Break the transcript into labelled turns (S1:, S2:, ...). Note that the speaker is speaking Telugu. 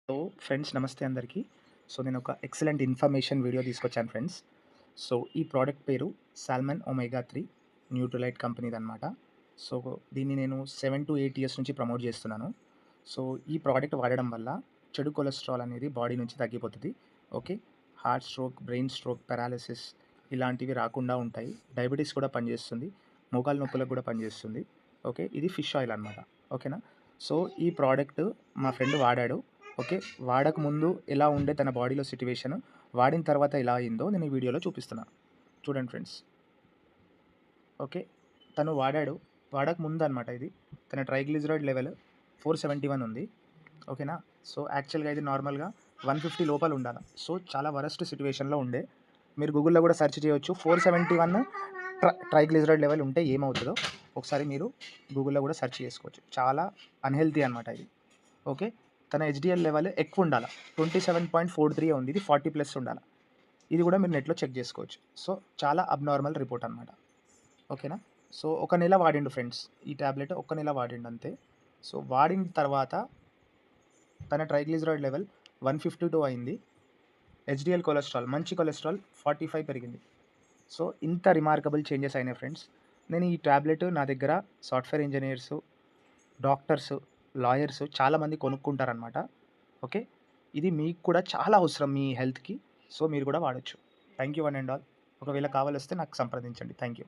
S1: సో ఫ్రెండ్స్ నమస్తే అందరికీ. సో నేను ఒక ఎక్సలెంట్ ఇన్ఫర్మేషన్ వీడియో తీసుకొచ్చాను ఫ్రెండ్స్. సో ఈ ప్రోడక్ట్ పేరు సాల్మన్ ఒమేగా 3 న్యూట్రిలైట్ కంపెనీదనమాట. సో దీన్ని నేను 7-8 ఇయర్స్ నుంచి ప్రమోట్ చేస్తున్నాను. సో ఈ ప్రోడక్ట్ వాడడం వల్ల చెడు కొలెస్ట్రాల్ అనేది బాడీ నుంచి తగ్గిపోతది. Okay. Heart stroke, brain stroke, paralysis ఇలాంటివి రాకుండా ఉంటాయి. డయాబెటిస్ కూడా పనిచేస్తుంది. మోకాళ్ళ నొప్పులకు కూడా పనిచేస్తుంది. ఓకే. ఇది ఫిష్ ఆయిల్ అనమాట. ఓకేనా. సో ఈ ప్రోడక్ట్ మా ఫ్రెండ్ వాడాడు. ఓకే. వాడకముందు ఎలా ఉండే తన బాడీలో సిట్యుయేషన్, వాడిన తర్వాత ఎలా అయిందో నేను ఈ వీడియోలో చూపిస్తున్నా. చూడండి ఫ్రెండ్స్. ఓకే. తను వాడాడు. వాడకముందు అనమాట ఇది. తన ట్రైగ్లిజరైడ్ లెవెల్ 471 ఉంది. ఓకేనా. సో యాక్చువల్‌గా ఇది నార్మల్‌గా 150 లోపల ఉండాల. సో చాలా వరస్ట్ సిట్యుయేషన్‌లో ఉండే. మీరు గూగుల్‌లో కూడా సెర్చ్ చేయొచ్చు. 471 ట్రైగ్లిజరైడ్ లెవెల్ ఉంటే ఏమవుతదో ఒకసారి మీరు గూగుల్‌లో కూడా సెర్చ్ చేసుకోవచ్చు. చాలా అన్‌హెల్తీ అనమాట ఇది. ఓకే. తన హెచ్‌డీఎల్ లెవెల్ ఎక్కువుండాల. 27.43 ఉంది. ఇది 40 ప్లస్ ఉండాల. ఇది కూడా మీరు నెట్‌లో చెక్ చేసుకోవచ్చు. సో చాలా అబ్‌నార్మల్ రిపోర్ట్ అనమాట. ఓకేనా. సో ఒక నెల వాడిండు ఫ్రెండ్స్. ఈ టాబ్లెట్ ఒక్క నెల వాడిండు అంతే. సో వాడిన తర్వాత తన ట్రైగ్లిజరైడ్ లెవెల్ 152 అయింది. హెచ్‌డీఎల్ కొలెస్ట్రాల్, మంచి కొలెస్ట్రాల్ 45 పెరిగింది. సో ఇంత రిమార్కబుల్ చేంజెస్ అయినాయి ఫ్రెండ్స్. నేను ఈ టాబ్లెట్ నా దగ్గర సాఫ్ట్‌వేర్ ఇంజినీర్సు, డాక్టర్సు, లాయర్సు చాలామంది కొనుక్కుంటారనమాట. ఓకే. ఇది మీకు కూడా చాలా అవసరం మీ హెల్త్‌కి. సో మీరు కూడా వాడొచ్చు. Thank you one and all. ఒకవేళ కావాలొస్తే నాకు సంప్రదించండి. Thank you.